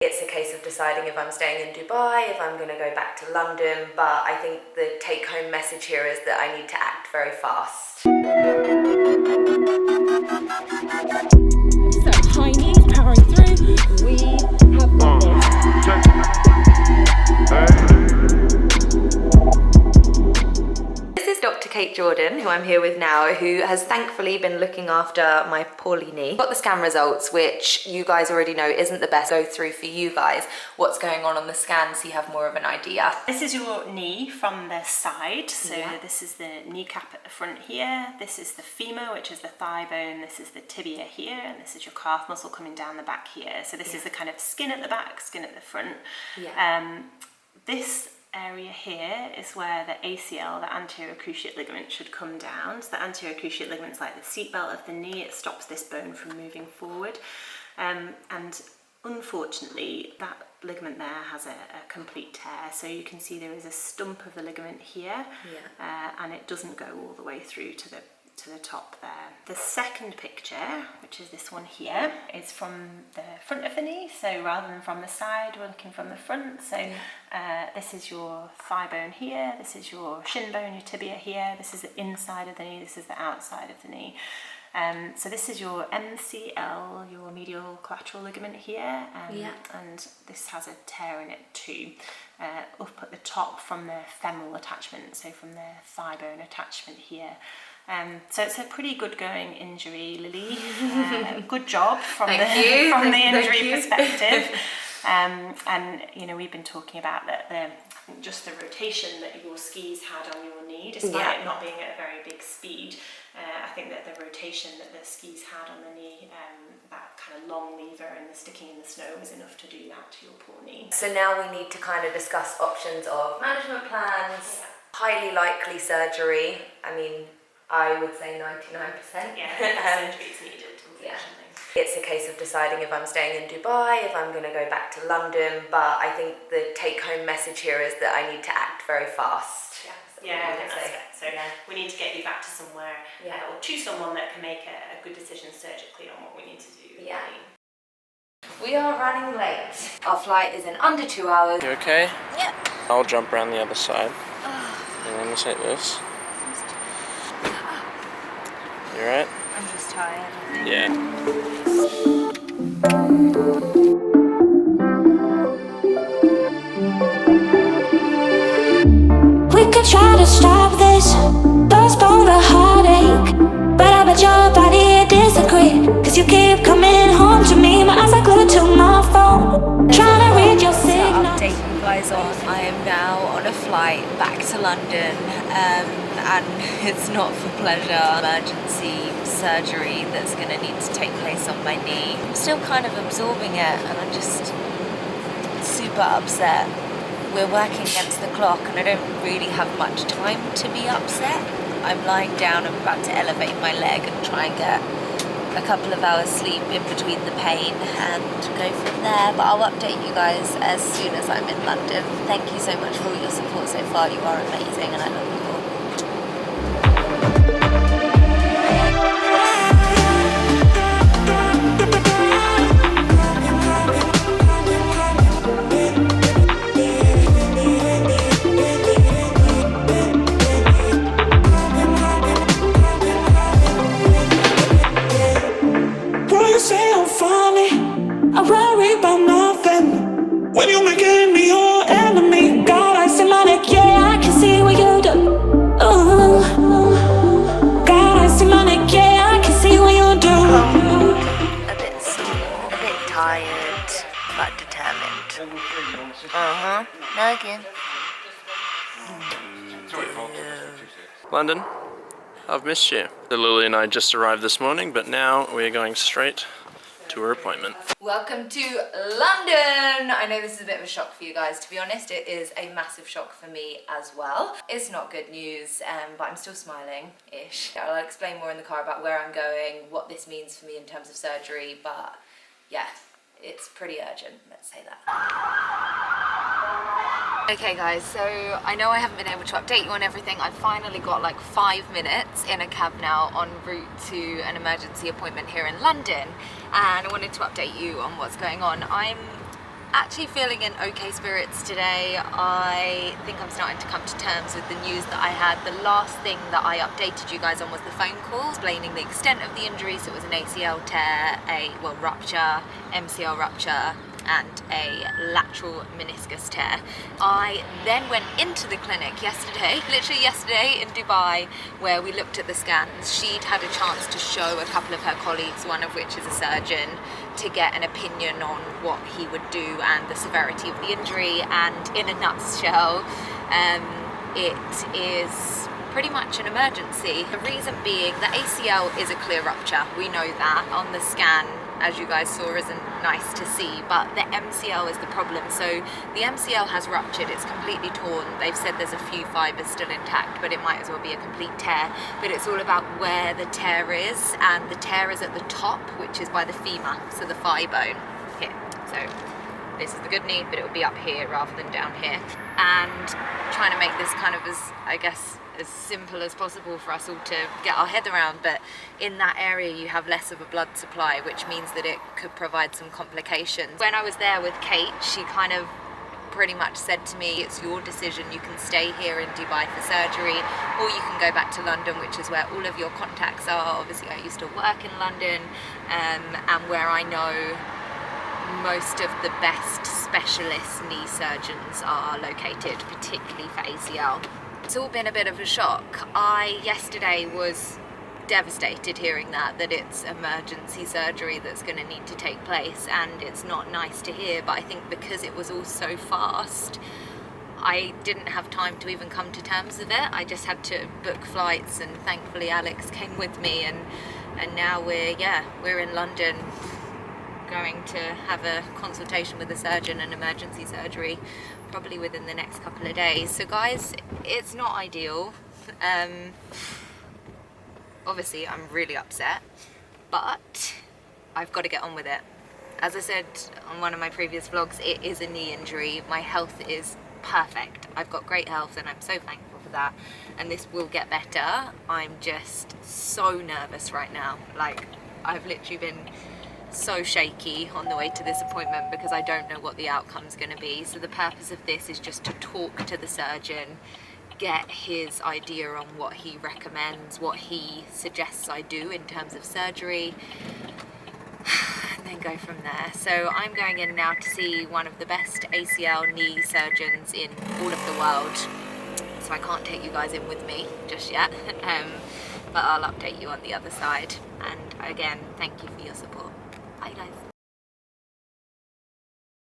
It's a case of deciding if I'm staying in Dubai, if I'm going to go back to London, but I think the take-home message here is that I need to act very fast. So, high knees, powering through. We have got this. This is Dr. Kate Jordan, who I'm here with now, who has thankfully been looking after my poorly knee. Got the scan results, which you guys already know isn't the best. Go through for you guys what's going on the scan so you have more of an idea. This is your knee from the side. So this is the kneecap at the front here. This is the femur, which is the thigh bone. This is the tibia here, and this is your calf muscle coming down the back here. So this is the kind of skin at the back, skin at the front. This area here is where the ACL, the anterior cruciate ligament, should come down. So the anterior cruciate ligament is like the seatbelt of the knee. It stops this bone from moving forward. And unfortunately, that ligament there has a complete tear. So you can see there is a stump of the ligament here, and it doesn't go all the way through to the top there. The second picture, which is this one here, is from the front of the knee. So rather than from the side, we're looking from the front. So this is your thigh bone here, this is your shin bone, your tibia here, this is the inside of the knee, this is the outside of the knee. So this is your MCL, your medial collateral ligament here, and this has a tear in it too, up at the top from the femoral attachment, so from the thigh bone attachment here. So it's a pretty good going injury, Lily. Good job from the injury perspective. And you know, we've been talking about just the rotation that your skis had on your knee, despite it not being at a very big speed. I think that the rotation that the skis had on the knee, that kind of long lever and the sticking in the snow was enough to do that to your poor knee. So now we need to kind of discuss options of management plans, highly likely surgery. I mean, I would say 99%. Yeah, surgery is needed, unfortunately. It's a case of deciding if I'm staying in Dubai, if I'm going to go back to London, but I think the take-home message here is that I need to act very fast. Yeah, I think that's it. So we need to get you back to somewhere, or choose someone that can make a good decision surgically on what we need to do. Yeah. We are running late. Our flight is in under 2 hours. You okay? Yeah. I'll jump around the other side. And then take this. You alright? I'm just tired. Yeah. We could try to stop this, postpone the heartache, but I bet your body disagree, cause you keep coming home to me. My eyes are glued to my phone, trying to read your signal. To update you guys on, I am now on a flight back to London, and it's not for pleasure. Emergency surgery that's going to need to take place on my knee. I'm still kind of absorbing it, and I'm just super upset. We're working against the clock, and I don't really have much time to be upset. I'm lying down, I'm about to elevate my leg and try and get a couple of hours sleep in between the pain and go from there. But I'll update you guys as soon as I'm in London. Thank you so much for all your support so far. You are amazing, and I love you all. I worry about nothing when you're making me your enemy. God, I see my neck, yeah, I can see what you do. God, I see my neck, yeah, I can see what you do. A bit sore, a bit tired, but determined. No again. London, I've missed you. Lily and I just arrived this morning, but now we're going straight to her appointment. Welcome to London! I know this is a bit of a shock for you guys. To be honest, it is a massive shock for me as well. It's not good news, but I'm still smiling-ish. I'll explain more in the car about where I'm going, what this means for me in terms of surgery, but yeah, it's pretty urgent, let's say that. Okay guys, so I know I haven't been able to update you on everything. I've finally got like 5 minutes in a cab now en route to an emergency appointment here in London, and I wanted to update you on what's going on. I'm actually feeling in okay spirits today. I think I'm starting to come to terms with the news that I had. The last thing that I updated you guys on was the phone call explaining the extent of the injury. So it was an ACL tear, rupture, MCL rupture, and a lateral meniscus tear. I then went into the clinic yesterday, literally yesterday in Dubai, where we looked at the scans. She'd had a chance to show a couple of her colleagues, one of which is a surgeon, to get an opinion on what he would do and the severity of the injury. And in a nutshell, it is pretty much an emergency. The reason being the ACL is a clear rupture. We know that on the scan, as you guys saw, isn't nice to see, but the MCL is the problem. So the MCL has ruptured, it's completely torn. They've said there's a few fibers still intact, but it might as well be a complete tear. But it's all about where the tear is, and the tear is at the top, which is by the femur, so the thigh bone here. So this is the good knee, but it will be up here rather than down here. And trying to make this kind of as simple as possible for us all to get our head around, but in that area you have less of a blood supply, which means that it could provide some complications. When I was there with Kate, she kind of pretty much said to me, it's your decision, you can stay here in Dubai for surgery, or you can go back to London, which is where all of your contacts are. Obviously I used to work in London, and where I know most of the best specialist knee surgeons are located, particularly for ACL. It's all been a bit of a shock. I yesterday was devastated hearing that it's emergency surgery that's going to need to take place, and it's not nice to hear, but I think because it was all so fast, I didn't have time to even come to terms with it. I just had to book flights, and thankfully Alex came with me, and now we're in London, going to have a consultation with a surgeon and emergency surgery probably within the next couple of days. So guys, it's not ideal. Obviously I'm really upset, but I've got to get on with it. As I said on one of my previous vlogs, it is a knee injury. My health is perfect. I've got great health and I'm so thankful for that, and this will get better. I'm just so nervous right now. Like, I've literally been so shaky on the way to this appointment because I don't know what the outcome's going to be. So the purpose of this is just to talk to the surgeon, get his idea on what he recommends, what he suggests I do in terms of surgery, and then go from there. So I'm going in now to see one of the best ACL knee surgeons in all of the world, so I can't take you guys in with me just yet, but I'll update you on the other side. And again, thank you for your support. Bye guys.